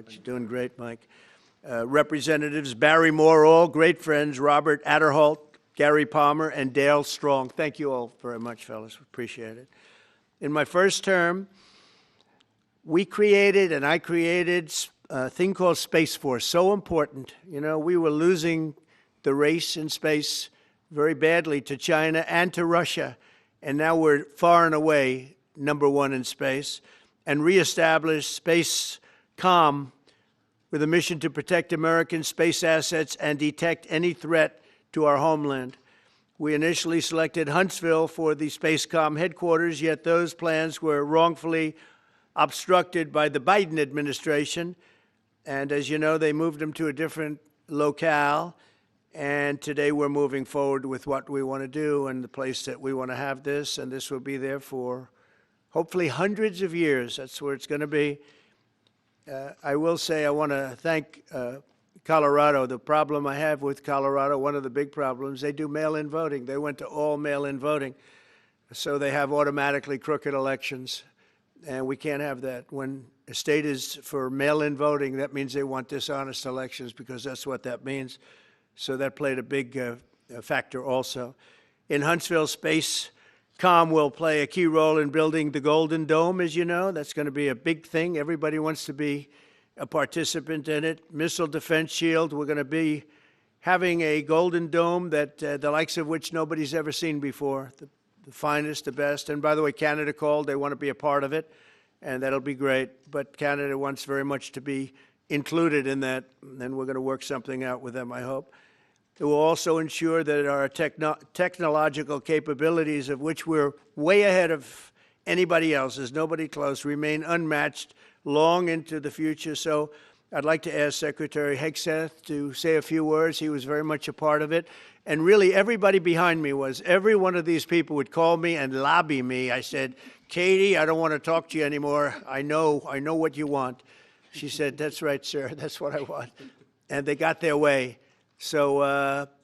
much. You're doing great, Mike. Representatives Barry Moore, all great friends, Robert Adderholt, Gary Palmer, and Dale Strong. Thank you all very much, fellas. Appreciate it. In my first term, I created a thing called Space Force, so important. You know, we were losing the race in space very badly to China and to Russia, and now we're far and away #1 in space, and reestablished Space Com with a mission to protect American space assets and detect any threat to our homeland. We initially selected Huntsville for the SpaceCom headquarters, yet those plans were wrongfully obstructed by the Biden administration. And as you know, they moved them to a different locale. And today we're moving forward with what we want to do and the place that we want to have this. And this will be there for hopefully hundreds of years. That's where it's going to be. I will say I want to thank Colorado. The problem I have with Colorado, one of the big problems, they do mail-in voting. They went to all mail-in voting. So they have automatically crooked elections. And we can't have that. When a state is for mail-in voting, that means they want dishonest elections, because that's what that means. So that played a big factor also. In Huntsville, SpaceCom will play a key role in building the Golden Dome, as you know. That's going to be a big thing. Everybody wants to be a participant in it. Missile Defense Shield, we're going to be having a Golden Dome that the likes of which nobody's ever seen before. The finest, the best. And by the way, Canada called. They want to be a part of it, and that'll be great. But Canada wants very much to be included in that, and we're going to work something out with them, I hope. It will also ensure that our technological capabilities, of which we're way ahead of anybody else, there's nobody close, remain unmatched long into the future. So I'd like to ask Secretary Hegseth to say a few words. He was very much a part of it. And really, everybody behind me was. Every one of these people would call me and lobby me. I said, Katie, I don't want to talk to you anymore. I know what you want. She said, that's right, sir. That's what I want. And they got their way. So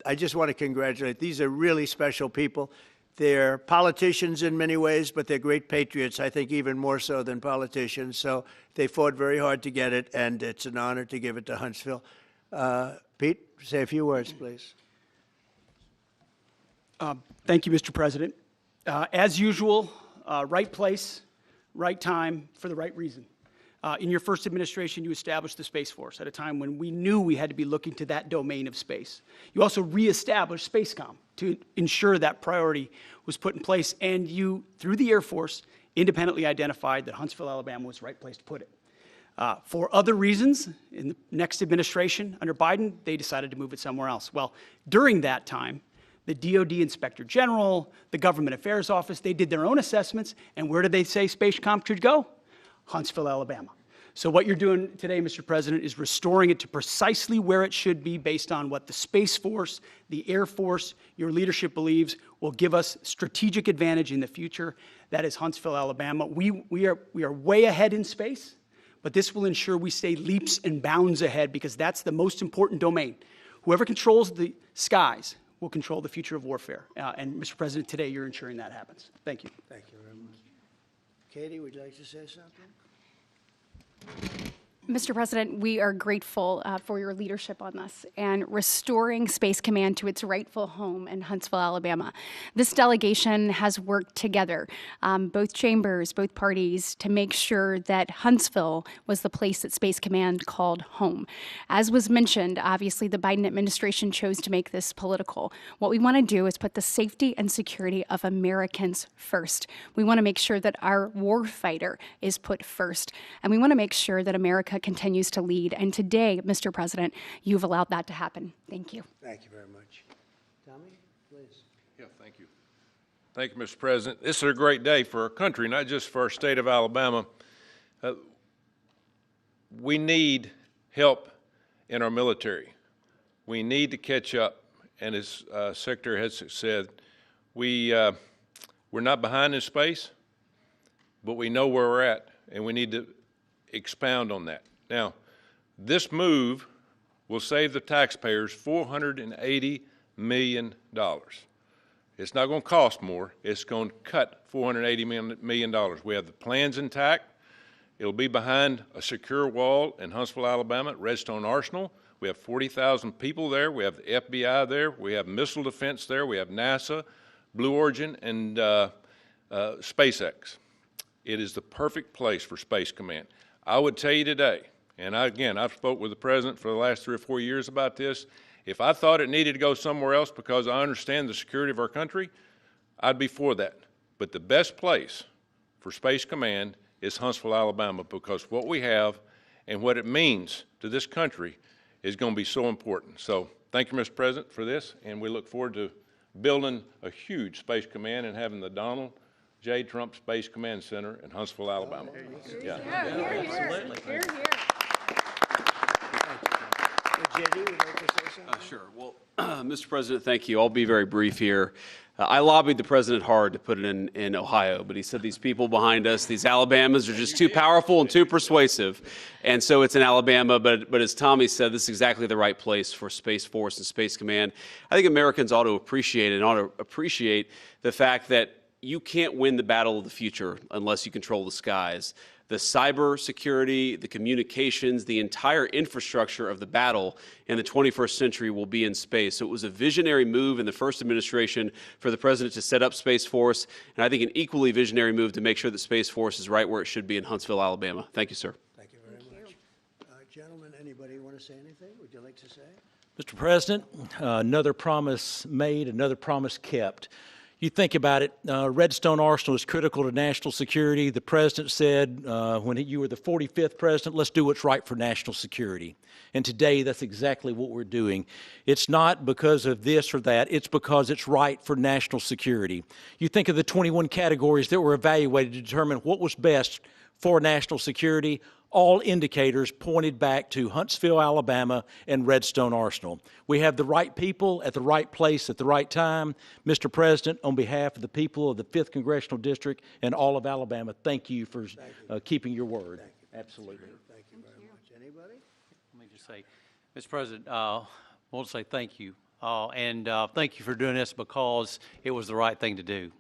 I just want to congratulate. These are really special people. They're politicians in many ways, but they're great patriots, I think even more so than politicians. So they fought very hard to get it, and it's an honor to give it to Huntsville. Pete, say a few words, please. Thank you, Mr. President. As usual, right place, right time, for the right reason. In your first administration, you established the Space Force at a time when we knew we had to be looking to that domain of space. You also reestablished SpaceCom to ensure that priority was put in place, and you, through the Air Force, independently identified that Huntsville, Alabama was the right place to put it. For other reasons, in the next administration under Biden, they decided to move it somewhere else. Well, during that time, the DoD Inspector General, the Government Affairs Office, they did their own assessments, and where did they say SpaceCom should go? Huntsville, Alabama. So what you're doing today, Mr. President, is restoring it to precisely where it should be based on what the Space Force, the Air Force, your leadership believes will give us strategic advantage in the future. That is Huntsville, Alabama. We are way ahead in space, but this will ensure we stay leaps and bounds ahead, because that's the most important domain. Whoever controls the skies will control the future of warfare. And Mr. President, today you're ensuring that happens. Thank you. Thank you very much. Katie, would you like to say something? Mr. President, we are grateful for your leadership on this and restoring Space Command to its rightful home in Huntsville, Alabama. This delegation has worked together, both chambers, both parties, to make sure that Huntsville was the place that Space Command called home. As was mentioned, obviously the Biden administration chose to make this political. What we want to do is put the safety and security of Americans first. We want to make sure that our warfighter is put first, and we want to make sure that America continues to lead. And today, Mr. President, you've allowed that to happen. Thank you. Thank you very much. Tommy, please. Yeah, thank you. Thank you, Mr. President. This is a great day for our country, not just for our state of Alabama. We need help in our military. We need to catch up. And as Secretary Hegseth said, we're not behind in space, but we know where we're at, and we need to expound on that. Now, this move will save the taxpayers $480 million. It's not going to cost more. It's going to cut $480 million. We have the plans intact, It'll be behind a secure wall in Huntsville, Alabama, at Redstone Arsenal. We have 40,000 people there. We have the FBI there. We have missile defense there. We have NASA, Blue Origin, and SpaceX. It is the perfect place for Space Command. I would tell you today, and I've spoke with the President for the last 3 or 4 years about this. If I thought it needed to go somewhere else because I understand the security of our country, I'd be for that. But the best place for Space Command is Huntsville, Alabama, because what we have and what it means to this country is going to be so important. So thank you, Mr. President, for this, and we look forward to building a huge Space Command and having the Donald J. Trump Space Command Center in Huntsville, Alabama. Here, here. JD, would you like to say something? Sure. Well, Mr. President, thank you. I'll be very brief here. I lobbied the president hard to put it in Ohio, but he said these people behind us, these Alabamas, are just too powerful and too persuasive, and so it's in Alabama. But as Tommy said, this is exactly the right place for Space Force and Space Command. I think Americans ought to appreciate the fact that you can't win the battle of the future unless you control the skies. The cyber security, the communications, the entire infrastructure of the battle in the 21st century will be in space. So it was a visionary move in the first administration for the president to set up Space Force, and I think an equally visionary move to make sure that Space Force is right where it should be in Huntsville, Alabama. Thank you, sir. Thank you very much. Gentlemen, anybody want to say anything? Would you like to say? Mr. President, another promise made, another promise kept. You think about it, Redstone Arsenal is critical to national security. The president said when you were the 45th president, let's do what's right for national security. And today, that's exactly what we're doing. It's not because of this or that. It's because it's right for national security. You think of the 21 categories that were evaluated to determine what was best for national security. All indicators pointed back to Huntsville, Alabama, and Redstone Arsenal. We have the right people at the right place at the right time. Mr. President, on behalf of the people of the 5th Congressional District and all of Alabama, thank you for keeping your word. Absolutely. Thank you very much. Anybody? Let me just say, Mr. President, I want to say thank you. And thank you for doing this because it was the right thing to do.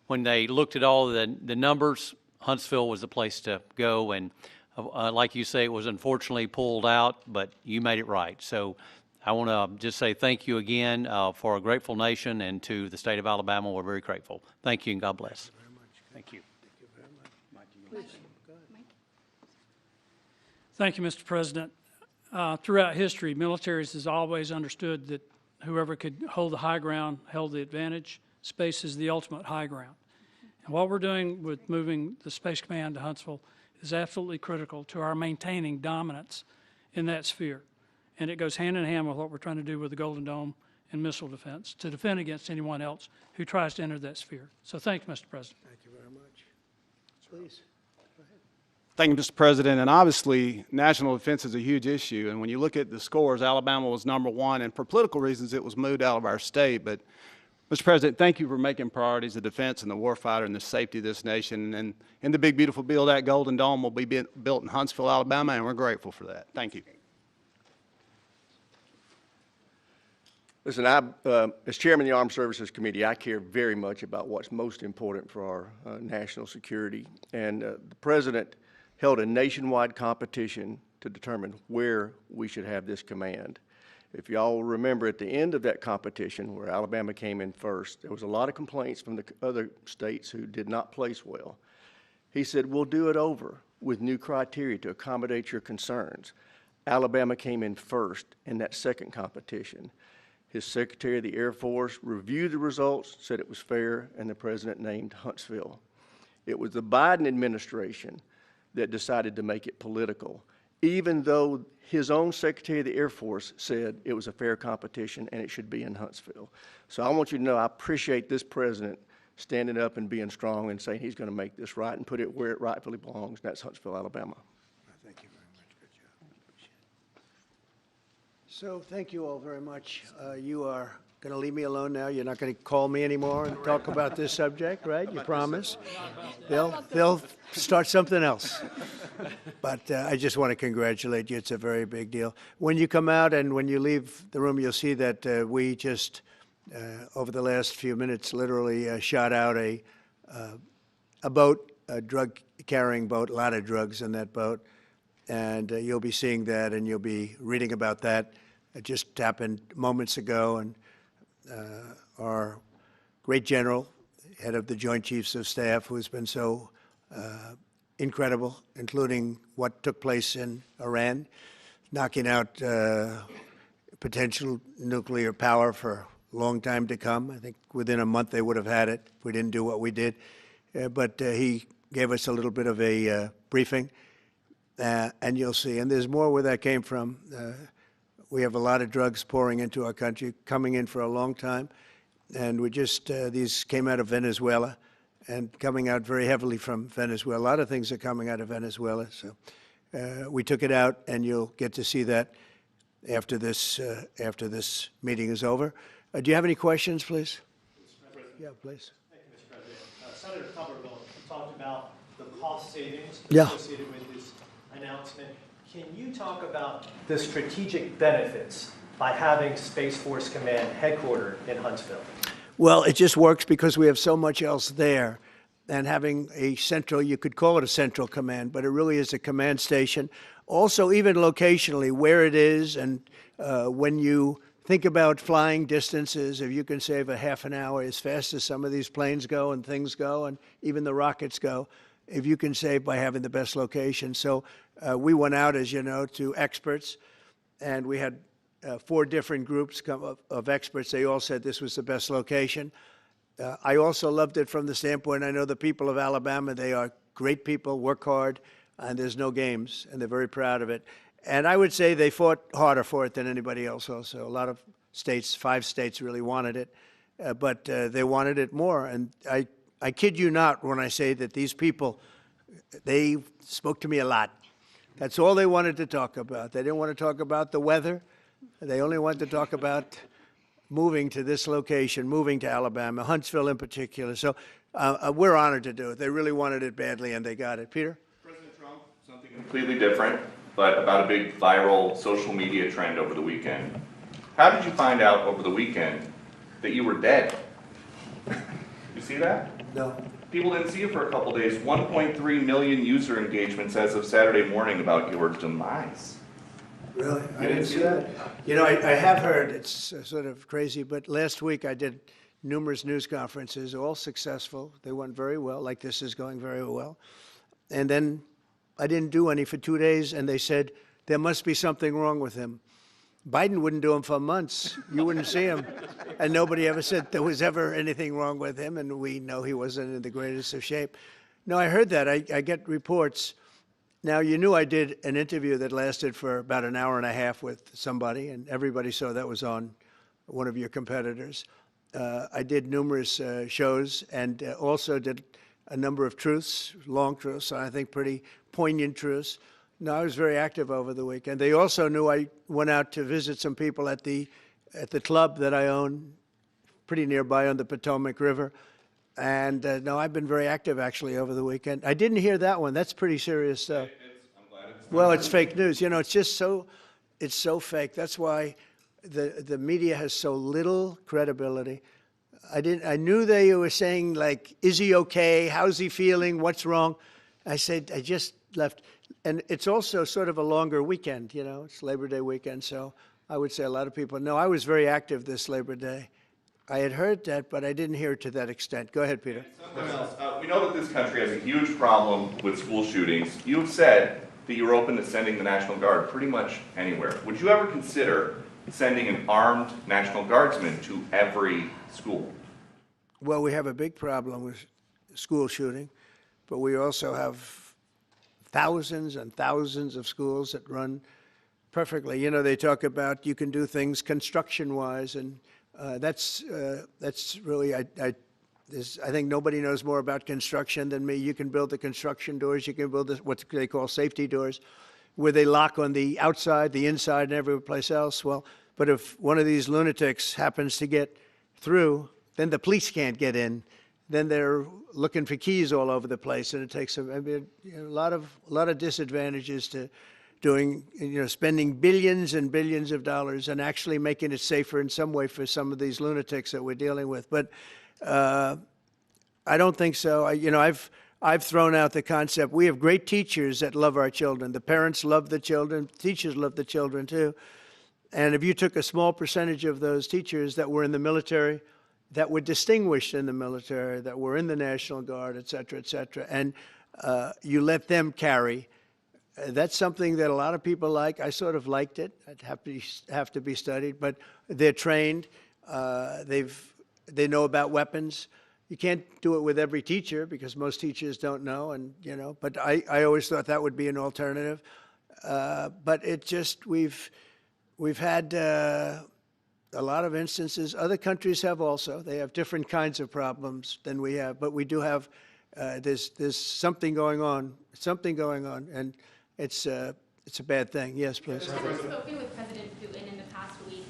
When they looked at all the numbers, Huntsville was the place to go, and like you say, it was unfortunately pulled out, but you made it right. So I want to just say thank you again for a grateful nation, and to the state of Alabama, we're very grateful. Thank you, and God bless. Thank you. Thank you very much. Please, go ahead. Thank you, Mr. President. Throughout history, militaries has always understood that whoever could hold the high ground held the advantage. Space is the ultimate high ground. And what we're doing with moving the Space Command to Huntsville is absolutely critical to our maintaining dominance in that sphere. And it goes hand in hand with what we're trying to do with the Golden Dome and missile defense, to defend against anyone else who tries to enter that sphere. So thank you, Mr. President. Thank you very much. Please. Thank you, Mr. President. And obviously, national defense is a huge issue. And when you look at the scores, Alabama was #1. And for political reasons, it was moved out of our state. But, Mr. President, thank you for making priorities the defense and the warfighter and the safety of this nation. And in the big, beautiful bill, that Golden Dome will be built in Huntsville, Alabama, and we're grateful for that. Thank you. Listen, as chairman of the Armed Services Committee, I care very much about what's most important for our national security. And the President held a nationwide competition to determine where we should have this command. If y'all remember, at the end of that competition, where Alabama came in first, there was a lot of complaints from the other states who did not place well. He said, we'll do it over with new criteria to accommodate your concerns. Alabama came in first in that second competition. His Secretary of the Air Force reviewed the results, said it was fair, and the President named Huntsville. It was the Biden administration that decided to make it political, even though his own Secretary of the Air Force said it was a fair competition and it should be in Huntsville. So I want you to know I appreciate this President standing up and being strong and saying he's going to make this right and put it where it rightfully belongs, and that's Huntsville, Alabama. Thank you very much. Good job. Appreciate it. So thank you all very much. You are going to leave me alone now? You're not going to call me anymore and talk about this subject, right? You promise? They'll start something else. But I just want to congratulate you. It's a very big deal. When you come out and when you leave the room, you'll see that we just, over the last few minutes, literally shot out a boat, a drug carrying boat, a lot of drugs in that boat. And you'll be seeing that, and you'll be reading about that. It just happened moments ago, and our great general, head of the Joint Chiefs of Staff, who's been so incredible, including what took place in Iran, knocking out potential nuclear power for a long time to come. I think within a month they would have had it if we didn't do what we did. But he gave us a little bit of a briefing, and you'll see. And there's more where that came from. We have a lot of drugs pouring into our country, coming in for a long time. And we just, these came out of Venezuela and coming out very heavily from Venezuela. A lot of things are coming out of Venezuela. So we took it out, and you'll get to see that after this meeting is over. Do you have any questions, please? Yeah, please. Thank you, Mr. President. Senator Tuberville talked about the cost savings Yeah. associated with this announcement. Can you talk about the strategic benefits by having Space Force Command headquartered in Huntsville? Well, it just works because we have so much else there. And having a central, you could call it a central command, but it really is a command station. Also, even locationally, where it is, and when you think about flying distances, if you can save a half an hour as fast as some of these planes go and things go, and even the rockets go, if you can save by having the best location. So we went out, as you know, to experts, and we had 4 different groups of experts. They all said this was the best location. I also loved it from the standpoint, I know the people of Alabama, they are great people, work hard, and there's no games, and they're very proud of it. And I would say they fought harder for it than anybody else also. A lot of states, 5 states really wanted it, but they wanted it more. And I kid you not when I say that these people, they spoke to me a lot. That's all they wanted to talk about. They didn't want to talk about the weather. They only wanted to talk about moving to this location, moving to Alabama, Huntsville in particular. So we're honored to do it. They really wanted it badly, and they got it. Peter? President Trump, something completely different, but about a big viral social media trend over the weekend. How did you find out over the weekend that you were dead? You see that? No. People didn't see you for a couple days. 1.3 million user engagements as of Saturday morning about your demise. Really? I didn't didn't see see that. You know, I have heard, it's sort of crazy, but last week I did numerous news conferences, all successful. They went very well, like this is going very well. And then I didn't do any for 2 days, and they said, there must be something wrong with him. Biden wouldn't do them for months. You wouldn't see him. And nobody ever said there was ever anything wrong with him, and we know he wasn't in the greatest of shape. No, I heard that. I get reports. Now, you knew I did an interview that lasted for about an hour and a half with somebody, and everybody saw that was on one of your competitors. I did numerous shows and also did a number of truths, long truths, and I think pretty poignant truths. No, I was very active over the weekend. They also knew I went out to visit some people at the club that I own, pretty nearby on the Potomac River. And no, I've been very active actually over the weekend. I didn't hear that one. That's pretty serious stuff. I'm glad it's Well, it's fake news. You know, it's just it's so fake. That's why the media has so little credibility. I knew they were saying, like, is he okay? How's he feeling? What's wrong? I said, I just left. And it's also sort of a longer weekend, you know, it's Labor Day weekend. So I would say a lot of people know. I was very active this Labor Day. I had heard that, but I didn't hear it to that extent. Go ahead, Peter. We know that this country has a huge problem with school shootings. You have said that you're open to sending the National Guard pretty much anywhere. Would you ever consider sending an armed National Guardsman to every school? Well, we have a big problem with school shooting, but we also have thousands and thousands of schools that run perfectly. You know, they talk about you can do things construction-wise, and that's really, I think nobody knows more about construction than me. You can build the construction doors. You can build what they call safety doors, where they lock on the outside, the inside, and every place else. Well, but if one of these lunatics happens to get through, then the police can't get in. Then they're looking for keys all over the place, and it takes a lot of disadvantages to doing, spending billions and billions of dollars and actually making it safer in some way for some of these lunatics that we're dealing with. But I don't think so. I've thrown out the concept. We have great teachers that love our children. The parents love the children. Teachers love the children, too. And if you took a small percentage of those teachers that were in the military, that were distinguished in the military, that were in the National Guard, et cetera, and you let them carry, that's something that a lot of people like. I sort of liked it. It'd have to be studied, but they're trained. They know about weapons. You can't do it with every teacher because most teachers don't know, and But I always thought that would be an alternative. But it just we've had a lot of instances. Other countries have also. They have different kinds of problems than we have, but we do have. There's something going on. And it's a bad thing. Yes, please. Have you spoken with President Putin in the past week?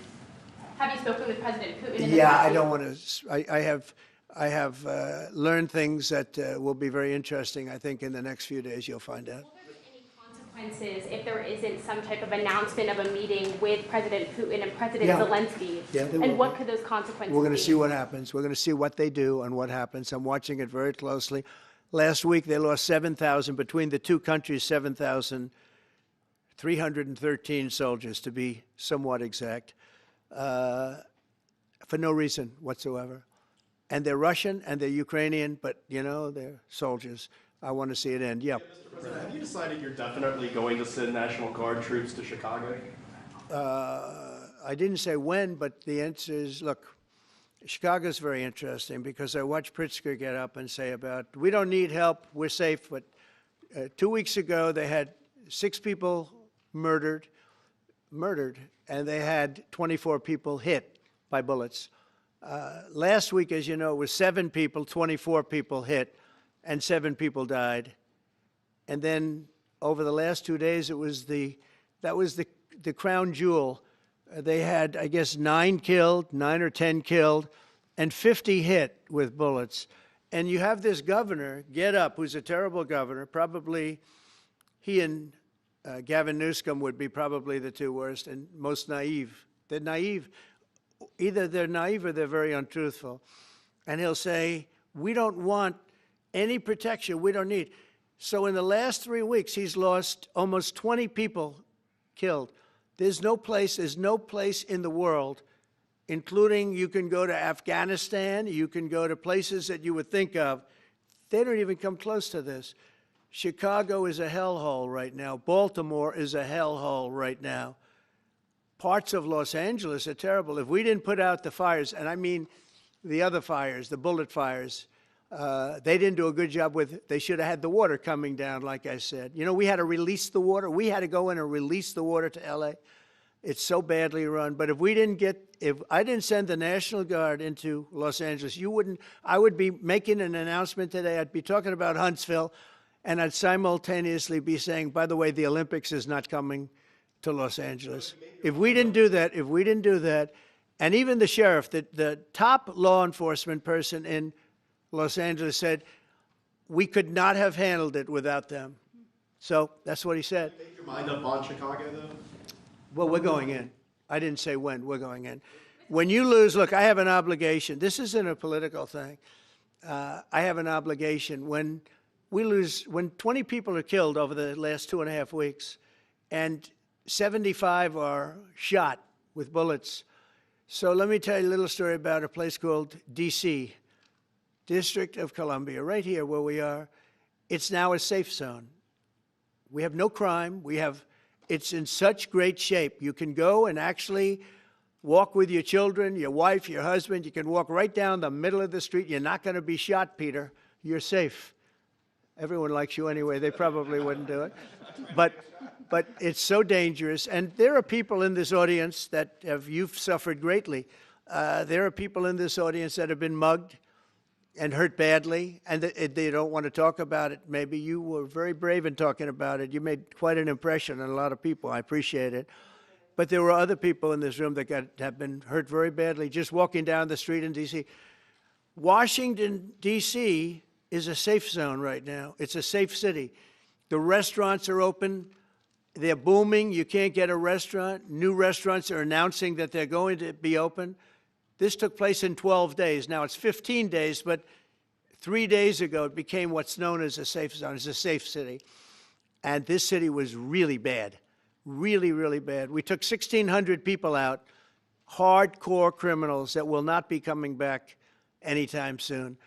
Have you spoken with President Putin in the past week? Yeah, I don't want to. I have learned things that will be very interesting. I think in the next few days you'll find out. Will there be any consequences if there isn't some type of announcement of a meeting with President Putin and President Zelensky? Yeah, there will and what be. could those consequences be? We're going to see what happens. We're going to see what they do and what happens. I'm watching it very closely. Last week they lost 7,000 between the two countries. 7,313 soldiers, to be somewhat exact, for no reason whatsoever. And they're Russian and they're Ukrainian, but, they're soldiers. I want to see it end. Yeah. Mr. President, have you decided you're definitely going to send National Guard troops to Chicago? I didn't say when, but the answer is, look, Chicago's very interesting because I watched Pritzker get up and say we don't need help, we're safe. But 2 weeks ago, they had 6 people murdered, and they had 24 people hit by bullets. Last week, as you know, it was 7 people, 24 people hit, and 7 people died. And then over the last 2 days, that was the crown jewel. They had, I guess, 9 or 10 killed, and 50 hit with bullets. And you have this governor get up, who's a terrible governor. Probably he and Gavin Newsom would be probably the 2 worst and most naive. They're naive. Either they're naive or they're very untruthful. And he'll say, we don't want any protection. We don't need. So in the last 3 weeks, he's lost almost 20 people killed. There's no place in the world, including you can go to Afghanistan, you can go to places that you would think of. They don't even come close to this. Chicago is a hellhole right now. Baltimore is a hellhole right now. Parts of Los Angeles are terrible. If we didn't put out the fires, and I mean the other fires, the bullet fires, they didn't do a good job with, they should have had the water coming down, like I said. We had to release the water. We had to go in and release the water to LA. It's so badly run. But if I didn't send the National Guard into Los Angeles, I would be making an announcement today. I'd be talking about Huntsville, and I'd simultaneously be saying, by the way, the Olympics is not coming to Los Angeles. If we didn't do that, and even the sheriff, the top law enforcement person in Los Angeles said, we could not have handled it without them. So that's what he said. Make your mind up on Chicago, though? Well, we're going in. I didn't say when. We're going in. When you lose, look, I have an obligation. This isn't a political thing. I have an obligation. When 20 people are killed over the last 2.5 weeks, and 75 are shot with bullets. So let me tell you a little story about a place called D.C., District of Columbia, right here where we are. It's now a safe zone. We have no crime. It's in such great shape. You can go and actually walk with your children, your wife, your husband. You can walk right down the middle of the street. You're not going to be shot, Peter. You're safe. Everyone likes you anyway. They probably wouldn't do it. But it's so dangerous. And there are people in this audience you've suffered greatly. There are people in this audience that have been mugged and hurt badly, and they don't want to talk about it. Maybe you were very brave in talking about it. You made quite an impression on a lot of people. I appreciate it. But there were other people in this room that have been hurt very badly just walking down the street in D.C. Washington, D.C. is a safe zone right now. It's a safe city. The restaurants are open. They're booming. You can't get a restaurant. New restaurants are announcing that they're going to be open. This took place in 12 days. Now, it's 15 days, but 3 days ago, it became what's known as a safe zone. It's a safe city. And this city was really bad, really, really bad. We took 1,600 people out, hardcore criminals that will not be coming back anytime soon.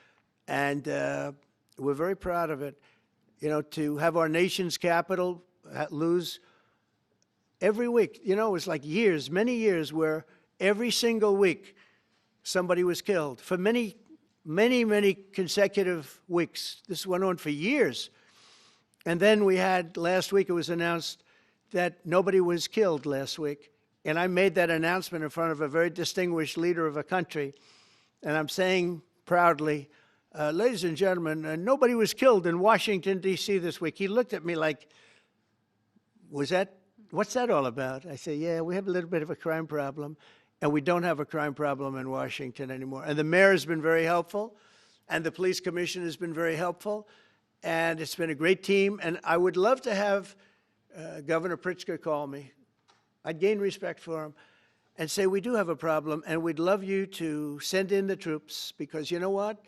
And we're very proud of it. You know, to have our nation's capital lose every week, you know, it was like years, many years, where every single week somebody was killed for many, many, many consecutive weeks. This went on for years. And then we had, last week it was announced that nobody was killed last week. And I made that announcement in front of a very distinguished leader of a country. And I'm saying proudly, ladies and gentlemen, nobody was killed in Washington, D.C. this week. He looked at me like, what's that all about? I say, yeah, we have a little bit of a crime problem, and we don't have a crime problem in Washington anymore. And the mayor has been very helpful, and the police commission has been very helpful, and it's been a great team. And I would love to have Governor Pritzker call me. I'd gain respect for him and say, we do have a problem, and we'd love you to send in the troops, because you know what?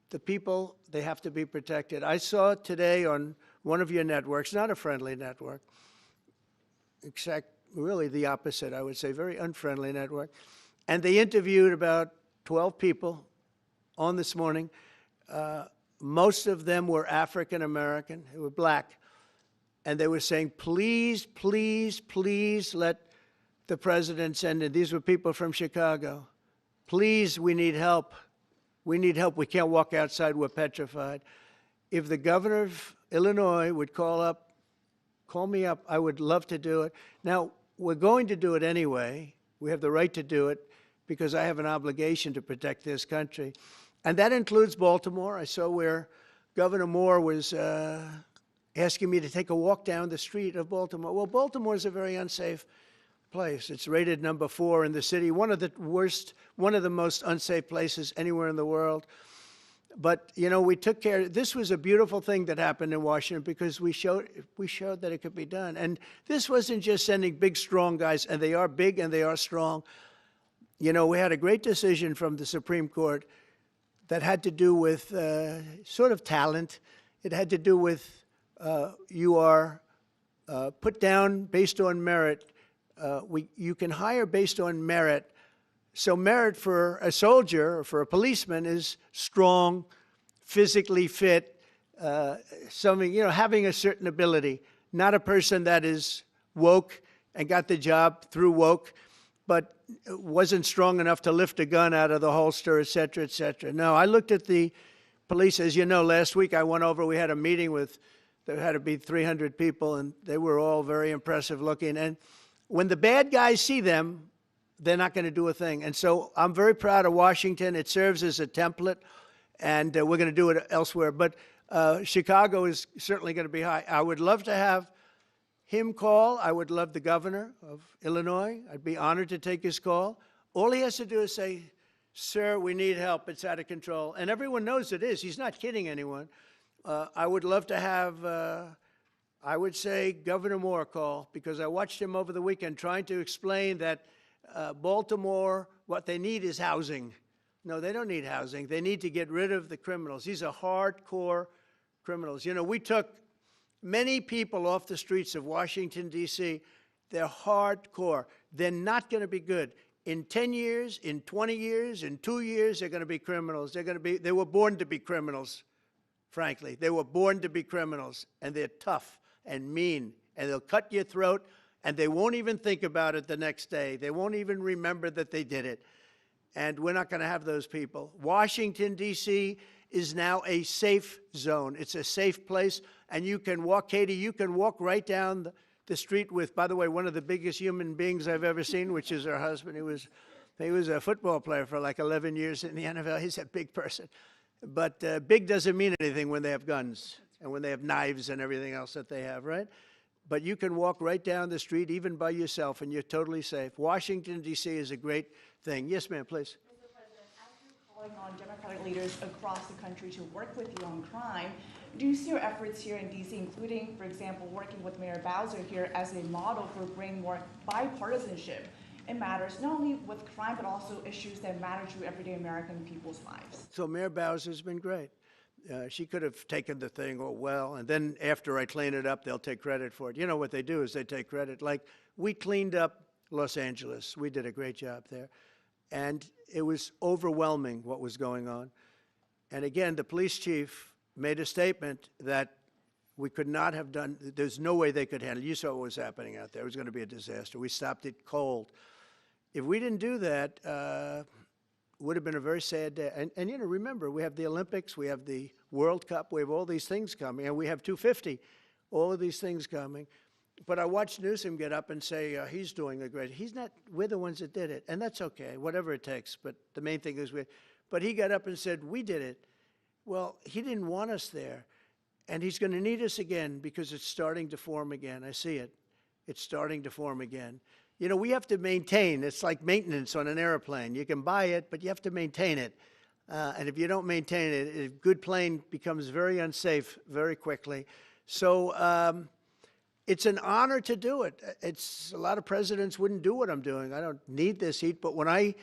The people, they have to be protected. I saw today on one of your networks, not a friendly network, except really the opposite, I would say, very unfriendly network. And they interviewed about 12 people on this morning. Most of them were African American, who were black. And they were saying, please, please, please let the president send in. These were people from Chicago. Please, we need help. We need help. We can't walk outside. We're petrified. If the governor of Illinois would call me up, I would love to do it. Now, we're going to do it anyway. We have the right to do it because I have an obligation to protect this country. And that includes Baltimore. I saw where Governor Moore was asking me to take a walk down the street of Baltimore. Well, Baltimore is a very unsafe place. It's rated number 4 in the city, one of the most unsafe places anywhere in the world. But, you know, we took care. This was a beautiful thing that happened in Washington because we showed that it could be done. And this wasn't just sending big, strong guys, and they are big and they are strong. You know, we had a great decision from the Supreme Court that had to do with sort of talent. It had to do with you are put down based on merit. You can hire based on merit. So merit for a soldier or for a policeman is strong, physically fit, something, you know, having a certain ability, not a person that is woke and got the job through woke, but wasn't strong enough to lift a gun out of the holster, et cetera, et cetera. No, I looked at the police. As you know, last week I went over, we had a meeting with, there had to be 300 people, and they were all very impressive looking. And when the bad guys see them, they're not going to do a thing. And so I'm very proud of Washington. It serves as a template, and we're going to do it elsewhere. But Chicago is certainly going to be high. I would love to have him call. I would love the governor of Illinois. I'd be honored to take his call. All he has to do is say, sir, we need help. It's out of control. And everyone knows it is. He's not kidding anyone. I would love to have, I would say, Governor Moore call, because I watched him over the weekend trying to explain that Baltimore, what they need is housing. No, they don't need housing. They need to get rid of the criminals. These are hardcore criminals. You know, we took many people off the streets of Washington, D.C. They're hardcore. They're not going to be good. In 10 years, in 20 years, in 2 years, they're going to be criminals. They were born to be criminals, frankly. They were born to be criminals, and they're tough and mean, and they'll cut your throat, and they won't even think about it the next day. They won't even remember that they did it. And we're not going to have those people. Washington, D.C. is now a safe zone. It's a safe place. And you can walk, Katie, you can walk right down the street with, by the way, one of the biggest human beings I've ever seen, which is her husband. He was a football player for like 11 years in the NFL. He's a big person. But big doesn't mean anything when they have guns and when they have knives and everything else that they have, right? But you can walk right down the street, even by yourself, and you're totally safe. Washington, D.C. is a great thing. Yes, ma'am, please. Mr. President, as you're calling on Democratic leaders across the country to work with you on crime, do you see your efforts here in D.C., including, for example, working with Mayor Bowser here as a model for bringing more bipartisanship in matters not only with crime, but also issues that matter to everyday American people's lives? So Mayor Bowser's been great. She could have taken the thing, oh, well, and then after I clean it up, they'll take credit for it. You know what they do is they take credit. Like, we cleaned up Los Angeles. We did a great job there. And it was overwhelming what was going on. And again, the police chief made a statement that we could not have done, there's no way they could handle it. You saw what was happening out there. It was going to be a disaster. We stopped it cold. If we didn't do that, would have been a very sad day. And, you know, remember, we have the Olympics, we have the World Cup, we have all these things coming, and we have 250, all of these things coming. But I watched Newsom get up and say, he's doing a great, he's not, we're the ones that did it, and that's okay, whatever it takes, but the main thing is but he got up and said, we did it. Well, he didn't want us there, and he's going to need us again because it's starting to form again. I see it. It's starting to form again. You know, we have to maintain. It's like maintenance on an airplane. You can buy it, but you have to maintain it. And if you don't maintain it, a good plane becomes very unsafe very quickly. So it's an honor to do it. A lot of presidents wouldn't do what I'm doing. I don't need this heat. But when I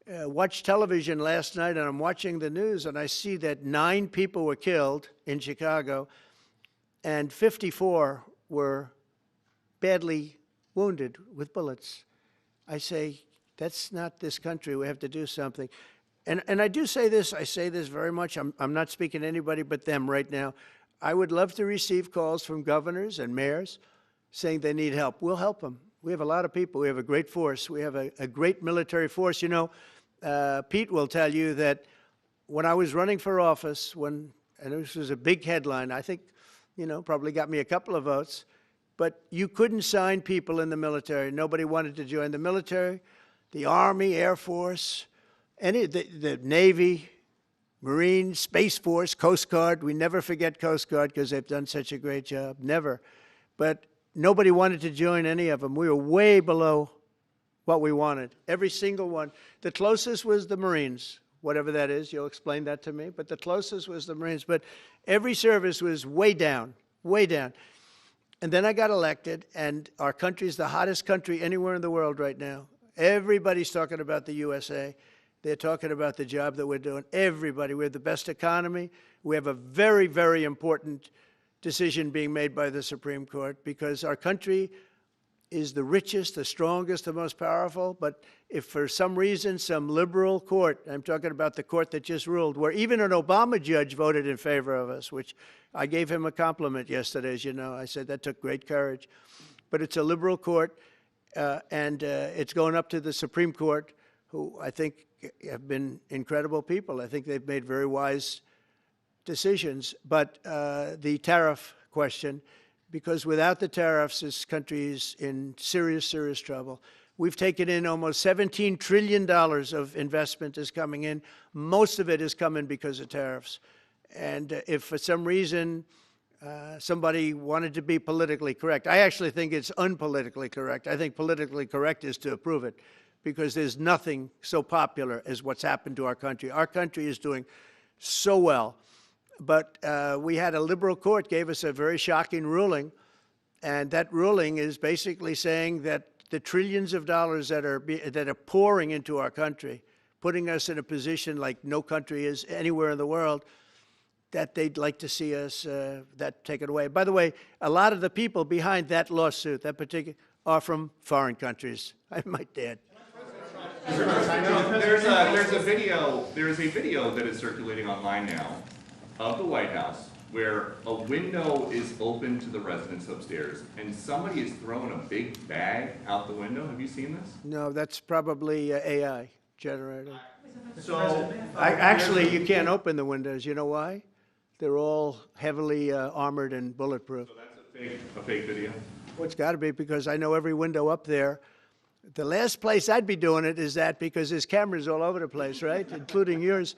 watched television last night and I'm watching the news and I see that 9 people were killed in Chicago and 54 were badly wounded with bullets, I say, that's not this country. We have to do something. And I do say this, I say this very much. I'm not speaking to anybody but them right now. I would love to receive calls from governors and mayors saying they need help. We'll help them. We have a lot of people. We have a great force. We have a great military force. You know, Pete will tell you that when I was running for office, and this was a big headline, I think, you know, probably got me a couple of votes, but you couldn't sign people in the military. Nobody wanted to join the military, the Army, Air Force, the Navy, Marines, Space Force, Coast Guard. We never forget Coast Guard because they've done such a great job. Never. But nobody wanted to join any of them. We were way below what we wanted. Every single one. The closest was the Marines, whatever that is. You'll explain that to me. But the closest was the Marines. But every service was way down, way down. And then I got elected, and our country is the hottest country anywhere in the world right now. Everybody's talking about the USA. They're talking about the job that we're doing. Everybody. We have the best economy. We have a very, very important decision being made by the Supreme Court because our country is the richest, the strongest, the most powerful. But if for some reason some liberal court, I'm talking about the court that just ruled, where even an Obama judge voted in favor of us, which I gave him a compliment yesterday, as you know. I said that took great courage. But it's a liberal court, and it's going up to the Supreme Court, who I think have been incredible people. I think they've made very wise decisions. But the tariff question, because without the tariffs, this country is in serious, serious trouble. We've taken in almost $17 trillion of investment is coming in. Most of it is coming because of tariffs. And if for some reason somebody wanted to be politically correct, I actually think it's unpolitically correct. I think politically correct is to approve it because there's nothing so popular as what's happened to our country. Our country is doing so well. But we had a liberal court gave us a very shocking ruling, and that ruling is basically saying that the trillions of dollars that are pouring into our country, putting us in a position like no country is anywhere in the world, that they'd like to see us that taken away. By the way, a lot of the people behind that lawsuit, that particular, are from foreign countries. I might add. There's a video that is circulating online now of the White House where a window is open to the residents upstairs and somebody is throwing a big bag out the window. Have you seen this? No, that's probably AI generated. So Actually, you can't open the windows. You know why? They're all heavily armored and bulletproof. So that's a fake video? Well, it's got to be because I know every window up there. The last place I'd be doing it is that because there's cameras all over the place, right, including yours.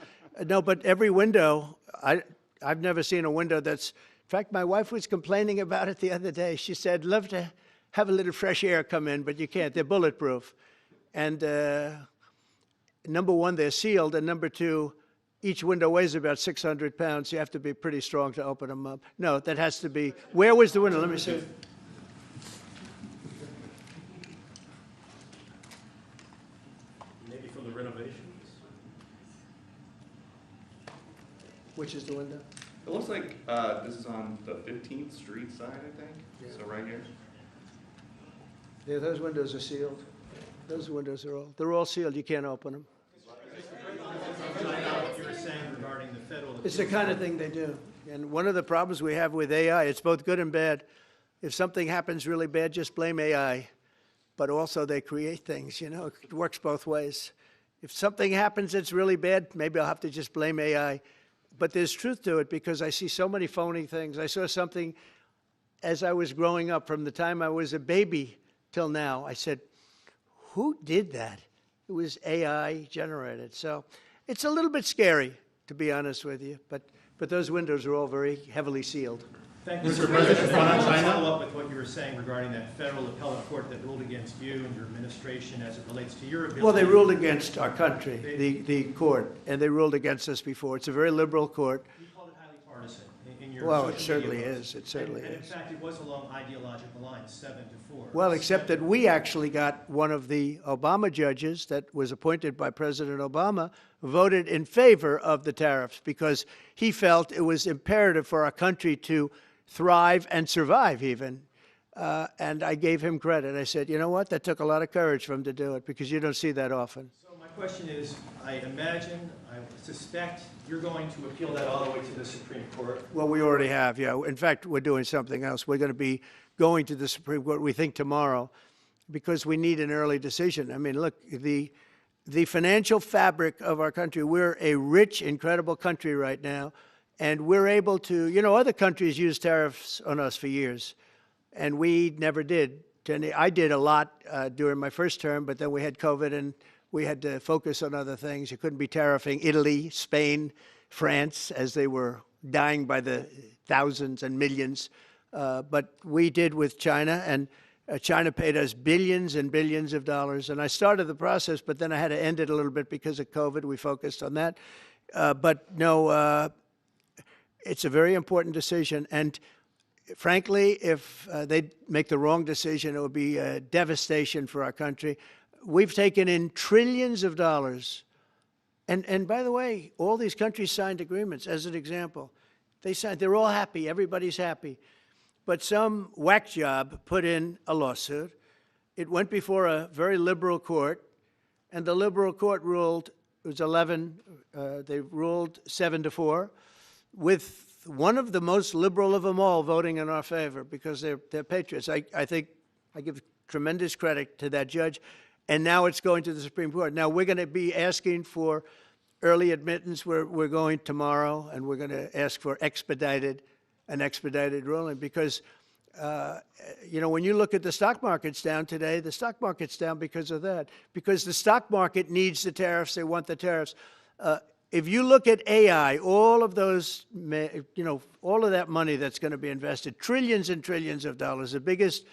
No, but every window, I've never seen a window that's, in fact, my wife was complaining about it the other day. She said, love to have a little fresh air come in, but you can't. They're bulletproof. And number one, they're sealed, and number two, each window weighs about 600 pounds. You have to be pretty strong to open them up. No, that has to be, where was the window? Let me see. Maybe from the renovations? Which is the window? It looks like this is on the 15th Street side, I think. So right here. Yeah, those windows are sealed. Those windows are they're all sealed. You can't open them. What you were saying regarding the federal. It's the kind of thing they do. And one of the problems we have with AI, it's both good and bad. If something happens really bad, just blame AI. But also they create things, you know, it works both ways. If something happens that's really bad, maybe I'll have to just blame AI. But there's truth to it because I see so many phony things. I saw something as I was growing up from the time I was a baby till now. I said, who did that? It was AI generated. So it's a little bit scary, to be honest with you. But those windows are all very heavily sealed. Thank you, Mr. President. I want to follow up with what you were saying regarding that federal appellate court that ruled against you and your administration as it relates to your ability. Well, they ruled against our country, the court, and they ruled against us before. It's a very liberal court. You called it highly partisan in your Well, it social certainly media is. posts. It certainly and is. in fact, it was along ideological lines, 7-4. Well, except that we actually got one of the Obama judges that was appointed by President Obama voted in favor of the tariffs because he felt it was imperative for our country to thrive and survive even. And I gave him credit. I said, you know what? That took a lot of courage for him to do it because you don't see that often. So my question is, I suspect you're going to appeal that all the way to the Supreme Court. Well, we already have, yeah. In fact, we're doing something else. We're going to be going to the Supreme Court, we think tomorrow, because we need an early decision. I mean, look, the financial fabric of our country, we're a rich, incredible country right now, and we're able to, you know, other countries use tariffs on us for years, and we never did. I did a lot during my first term, but then we had COVID, and we had to focus on other things. You couldn't be tariffing Italy, Spain, France, as they were dying by the thousands and millions. But we did with China, and China paid us billions and billions of dollars. And I started the process, but then I had to end it a little bit because of COVID. We focused on that. But no, it's a very important decision. And frankly, if they make the wrong decision, it would be a devastation for our country. We've taken in trillions of dollars. And by the way, all these countries signed agreements, as an example. They're all happy. Everybody's happy. But some whack job put in a lawsuit. It went before a very liberal court, and the liberal court ruled, it was 11, they ruled 7-4, with one of the most liberal of them all voting in our favor because they're patriots. I think I give tremendous credit to that judge. And now it's going to the Supreme Court. Now we're going to be asking for early admittance. We're going tomorrow, and we're going to ask for an expedited ruling because, you know, when you look at the stock market's down today, the stock market's down because of that, because the stock market needs the tariffs. They want the tariffs. If you look at AI, all of those, you know, all of that money that's going to be invested, trillions and trillions of dollars, the biggest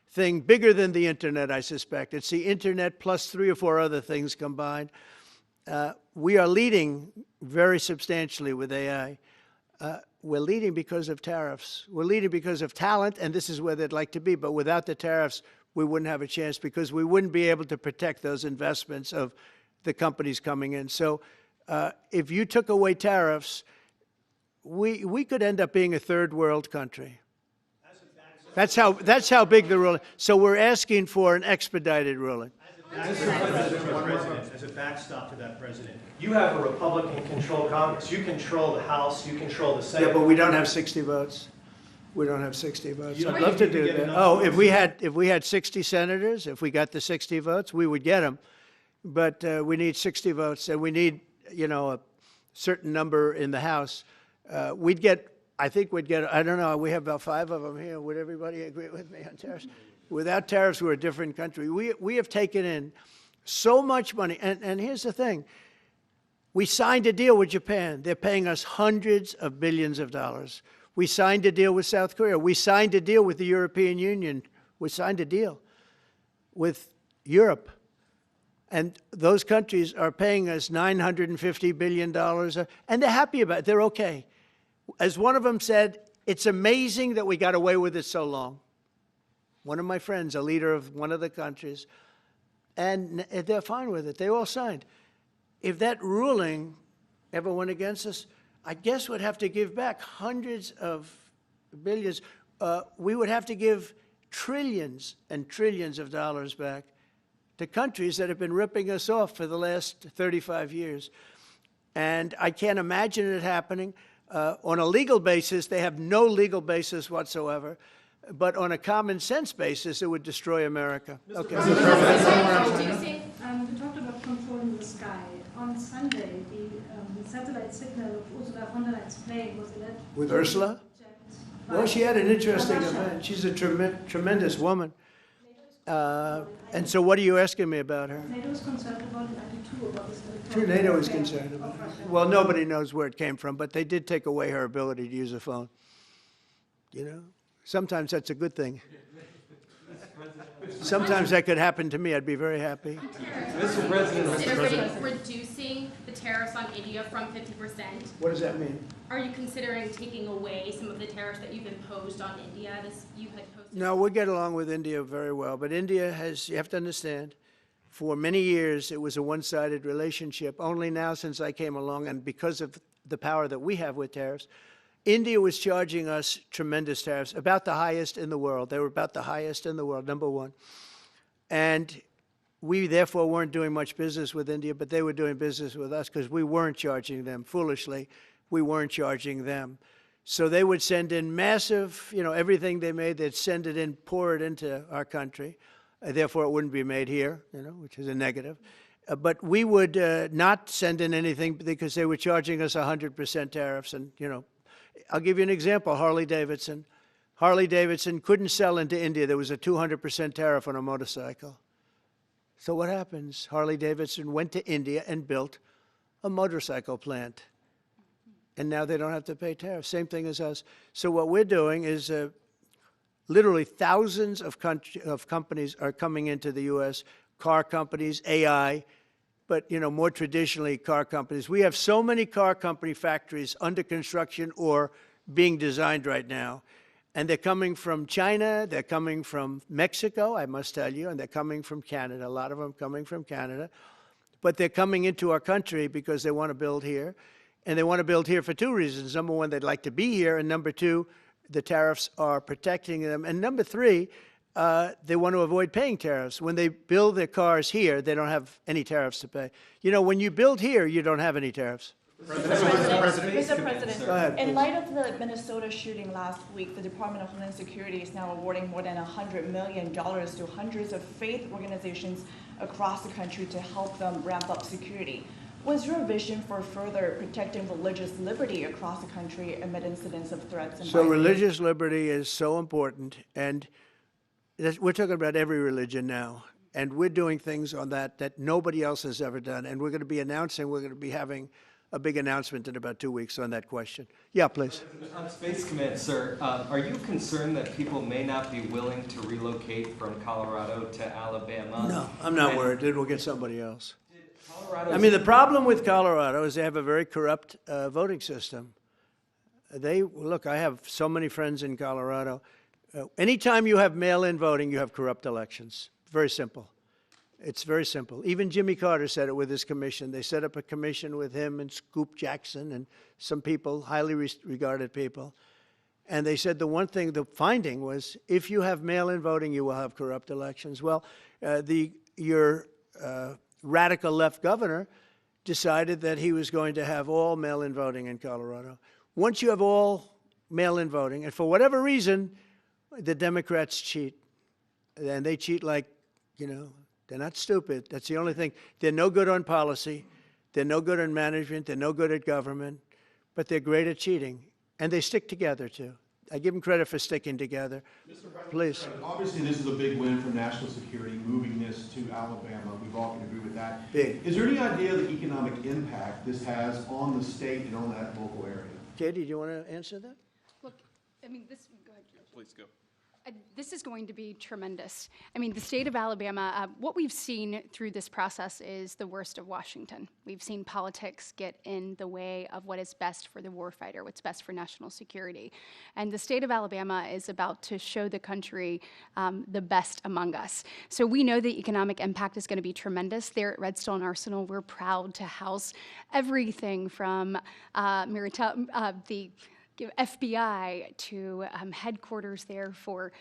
thing, bigger than the internet, I suspect. It's the internet plus 3 or 4 other things combined. We are leading very substantially with AI. We're leading because of tariffs. We're leading because of talent, and this is where they'd like to be. But without the tariffs, we wouldn't have a chance because we wouldn't be able to protect those investments of the companies coming in. So if you took away tariffs, we could end up being a third world country. That's how big the ruling. So we're asking for an expedited ruling. As a backstop to that, President, you have a Republican-controlled Congress. You control the House. You control the Senate. Yeah, but we don't have 60 votes. We don't have 60 votes. I'd love to do that. Oh, if we had 60 senators, if we got the 60 votes, we would get them. But we need 60 votes, and we need, you know, a certain number in the House. I think we'd get, I don't know, we have about 5 of them here. Would everybody agree with me on tariffs? Without tariffs, we're a different country. We have taken in so much money. And here's the thing. We signed a deal with Japan. They're paying us hundreds of billions of dollars. We signed a deal with South Korea. We signed a deal with the European Union. We signed a deal with Europe. And those countries are paying us $950 billion. And they're happy about it. They're okay. As one of them said, it's amazing that we got away with it so long. One of my friends, a leader of one of the countries, and they're fine with it. They all signed. If that ruling ever went against us, I guess would have to give back hundreds of billions. We would have to give trillions and trillions of dollars back to countries that have been ripping us off for the last 35 years. And I can't imagine it happening. On a legal basis, they have no legal basis whatsoever. But on a common sense basis, it would destroy America. Okay. We talked about controlling the sky. On Sunday, the satellite signal of Ursula von der Leyen's plane was alleged. With Ursula? Well, she had an interesting event. She's a tremendous woman. And so what are you asking me about her? NATO is concerned about it, too, about this. Sure, NATO is concerned about it. Well, nobody knows where it came from, but they did take away her ability to use a phone. You know, sometimes that's a good thing. Sometimes that could happen to me. I'd be very happy. Mr. President, reducing the tariffs on India from 50%. What does that mean? Are you considering taking away some of the tariffs that you've imposed on India? You had posted. No, we get along with India very well, but India has, you have to understand, for many years it was a one-sided relationship. Only now, since I came along, and because of the power that we have with tariffs, India was charging us tremendous tariffs, about the highest in the world. They were about the highest in the world, number one. And we therefore weren't doing much business with India, but they were doing business with us because we weren't charging them. Foolishly, we weren't charging them. So they would send in massive, everything they made, they'd send it in, pour it into our country. Therefore, it wouldn't be made here, which is a negative. But we would not send in anything because they were charging us 100% tariffs. And, I'll give you an example, Harley-Davidson. Harley-Davidson couldn't sell into India. There was a 200% tariff on a motorcycle. So what happens? Harley-Davidson went to India and built a motorcycle plant. And now they don't have to pay tariffs. Same thing as us. So what we're doing is literally thousands of companies are coming into the U.S., car companies, AI, but, more traditionally, car companies. We have so many car company factories under construction or being designed right now. And they're coming from China, they're coming from Mexico, I must tell you, and they're coming from Canada, a lot of them coming from Canada. But they're coming into our country because they want to build here. And they want to build here for two reasons. Number one, they'd like to be here. And number two, the tariffs are protecting them. And number three, they want to avoid paying tariffs. When they build their cars here, they don't have any tariffs to pay. When you build here, you don't have any tariffs. Mr. President, Go ahead, in light of the Minnesota shooting last week, the Department of Homeland Security is now awarding more than $100 million to hundreds of faith organizations across the country to help them ramp up security. What's your vision for further protecting religious liberty across the country amid incidents of threats and So violence? religious liberty is so important, and we're talking about every religion now, and we're doing things on that nobody else has ever done, and we're going to be having a big announcement in about 2 weeks on that question. Yeah, please. On Space Command, sir, are you concerned that people may not be willing to relocate from Colorado to Alabama? No, I'm not worried. We'll get somebody else. The problem with Colorado is they have a very corrupt voting system. Look, I have so many friends in Colorado. Anytime you have mail-in voting, you have corrupt elections. Very simple. It's very simple. Even Jimmy Carter said it with his commission. They set up a commission with him and Scoop Jackson and some people, highly regarded people. And they said the finding was, if you have mail-in voting, you will have corrupt elections. Well, your radical left governor decided that he was going to have all mail-in voting in Colorado. Once you have all mail-in voting, and for whatever reason, the Democrats cheat. And they cheat like, they're not stupid. That's the only thing. They're no good on policy. They're no good on management. They're no good at government. But they're great at cheating. And they stick together, too. I give them credit for sticking together. Please. Obviously, this is a big win for national security, moving this to Alabama. We've all can agree with that. Big. Is there any idea of the economic impact this has on the state and on that local area? Katie, do you want to answer that? Look, go ahead. Please go. This is going to be tremendous. I mean, the state of Alabama, what we've seen through this process is the worst of Washington. We've seen politics get in the way of what is best for the warfighter, what's best for national security. And the state of Alabama is about to show the country the best among us. So we know the economic impact is going to be tremendous. There at Redstone Arsenal, we're proud to house everything from the FBI to headquarters there for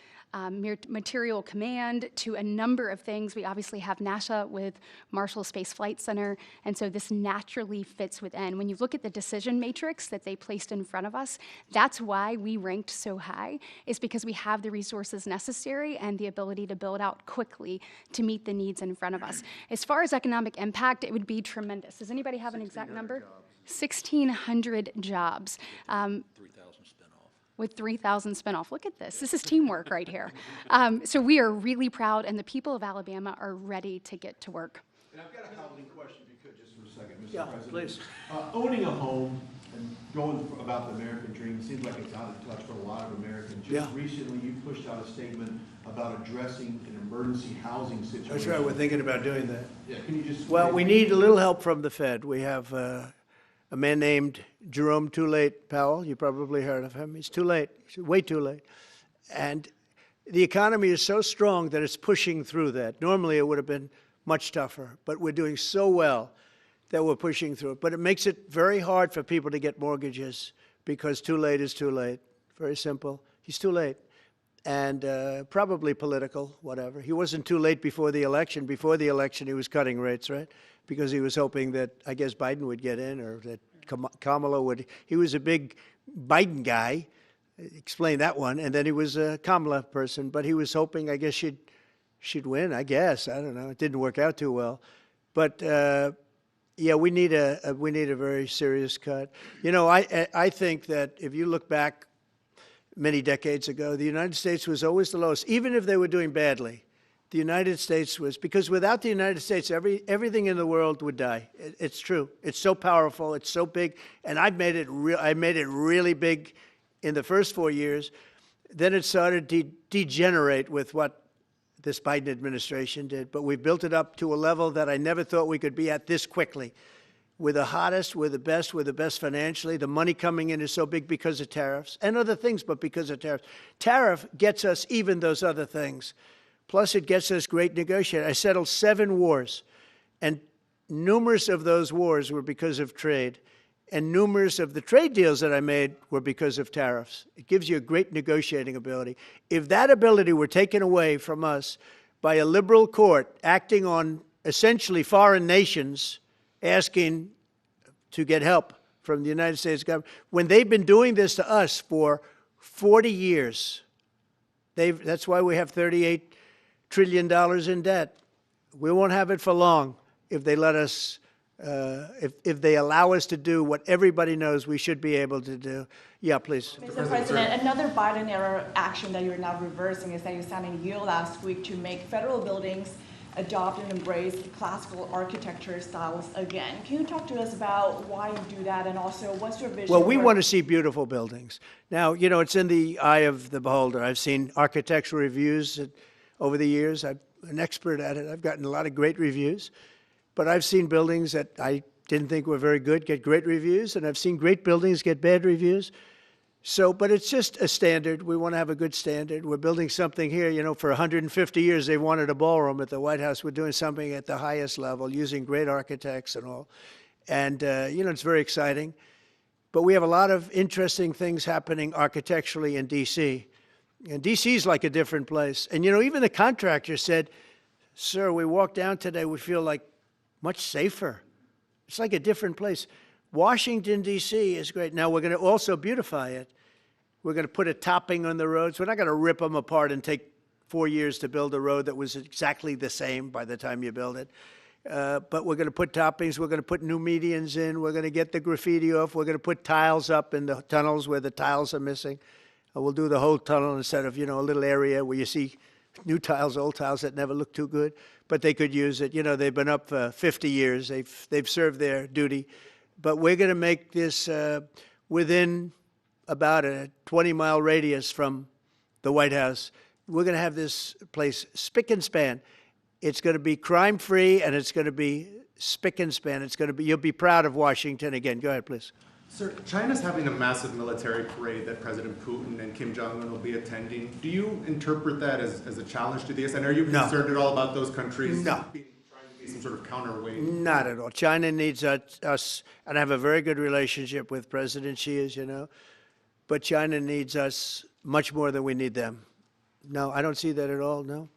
material command to a number of things. We obviously have NASA with Marshall Space Flight Center, and so this naturally fits within. When you look at the decision matrix that they placed in front of us, that's why we ranked so high, is because we have the resources necessary and the ability to build out quickly to meet the needs in front of us. As far as economic impact, it would be tremendous. Does anybody have an exact number? 1,600 jobs. 3,000 spin-off. With 3,000 spin-off. Look at this. This is teamwork right here. So we are really proud, and the people of Alabama are ready to get to work. And I've got a housing question, if you could, just for a second, Mr. Yeah, President. please. Owning a home and going about the American dream seems like it's out of touch for a lot of Americans. Just recently, you pushed out a statement about addressing an emergency housing situation. That's right, we're thinking about doing that. Yeah, can you just? Well, we need a little help from the Fed. We have a man named Jerome Too Late Powell. You probably heard of him. He's too late. He's way too late. And the economy is so strong that it's pushing through that. Normally, it would have been much tougher, but we're doing so well that we're pushing through it. But it makes it very hard for people to get mortgages because too late is too late. Very simple. He's too late. And probably political, whatever. He wasn't too late before the election. Before the election, he was cutting rates, right? Because he was hoping that, I guess, Biden would get in or that Kamala would. He was a big Biden guy. Explain that one. And then he was a Kamala person. But he was hoping, I guess, she'd win, I guess. I don't know. It didn't work out too well. But, yeah, we need a very serious cut. You know, I think that if you look back many decades ago, the United States was always the lowest, even if they were doing badly. The United States was, because without the United States, everything in the world would die. It's true. It's so powerful. It's so big. And I made it really big in the first 4 years. Then it started to degenerate with what this Biden administration did. But we built it up to a level that I never thought we could be at this quickly. We're the hottest, we're the best financially. The money coming in is so big because of tariffs and other things, but because of tariffs. Tariff gets us even those other things. Plus, it gets us great negotiators. I settled 7 wars, and numerous of those wars were because of trade, and numerous of the trade deals that I made were because of tariffs. It gives you a great negotiating ability. If that ability were taken away from us by a liberal court acting on essentially foreign nations, asking to get help from the United States government, when they've been doing this to us for 40 years, that's why we have $38 trillion in debt. We won't have it for long if they let us, if they allow us to do what everybody knows we should be able to do. Yeah, please. Mr. President, another Biden-era action that you're now reversing is that you signed a deal last week to make federal buildings adopt and embrace classical architecture styles again. Can you talk to us about why you do that, and also what's your vision? Well, we want to see beautiful buildings. Now, you know, it's in the eye of the beholder. I've seen architectural reviews over the years. I'm an expert at it. I've gotten a lot of great reviews. But I've seen buildings that I didn't think were very good get great reviews, and I've seen great buildings get bad reviews. So, but it's just a standard. We want to have a good standard. We're building something here, you know, for 150 years they wanted a ballroom at the White House. We're doing something at the highest level, using great architects and all. And, you know, it's very exciting. But we have a lot of interesting things happening architecturally in D.C. And D.C. is like a different place. And, you know, even the contractor said, sir, we walked down today, we feel like much safer. It's like a different place. Washington, D.C. is great. Now, we're going to also beautify it. We're going to put a topping on the roads. We're not going to rip them apart and take 4 years to build a road that was exactly the same by the time you build it. But we're going to put toppings. We're going to put new medians in. We're going to get the graffiti off. We're going to put tiles up in the tunnels where the tiles are missing. We'll do the whole tunnel instead of, you know, a little area where you see new tiles, old tiles that never look too good. But they could use it. You know, they've been up for 50 years. They've served their duty. But we're going to make this within about a 20-mile radius from the White House. we're going to have this place spick and span. It's going to be crime-free, and it's going to be spick and span. It's going to be, you'll be proud of Washington again. Go ahead, please. Sir, China's having a massive military parade that President Putin and Kim Jong-un will be attending. Do you interpret that as a challenge to this? And are you concerned at all about those countries trying to be some sort of counterweight? Not at all. China needs us, and I have a very good relationship with President Xi, as you know, but China needs us much more than we need them. No, I don't see that at all, no.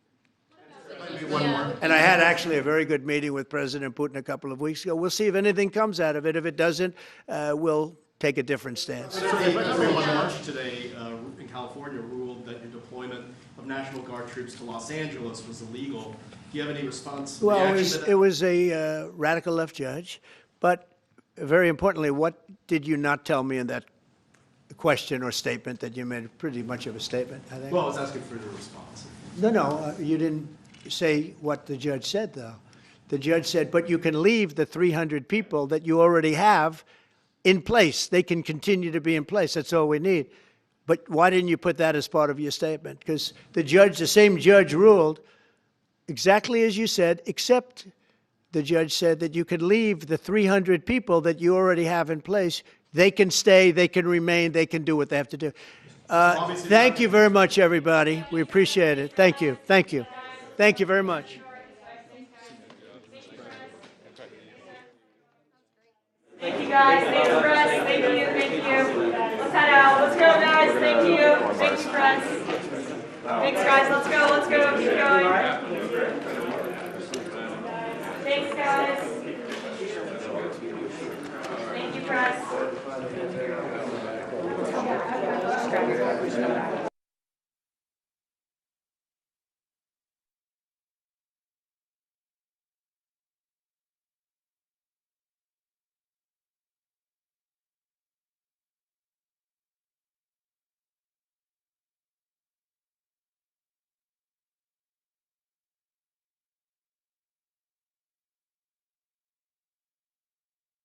And I had actually a very good meeting with President Putin a couple of weeks ago. We'll see if anything comes out of it. If it doesn't, we'll take a different stance. Everyone in March today in California ruled that your deployment of National Guard troops to Los Angeles was illegal. Do you have any response? Well, it was a radical left judge, but very importantly, what did you not tell me in that question or statement that you made? Pretty much of a statement, I think. Well, I was asking for your response. No, you didn't say what the judge said, though. The judge said, but you can leave the 300 people that you already have in place. They can continue to be in place. That's all we need. But why didn't you put that as part of your statement? Because the same judge ruled exactly as you said, except the judge said that you could leave the 300 people that you already have in place. They can stay, they can remain, they can do what they have to do. Thank you very much, everybody. We appreciate it. Thank you. Thank you. Thank you very much. Thank you, guys. Thanks, press. Thank you. Thank you. Let's head out. Let's go, guys. Thank you. Thank you, press. Thanks, guys. Let's go. Let's go. Keep going. Thanks, guys. Thank you, press.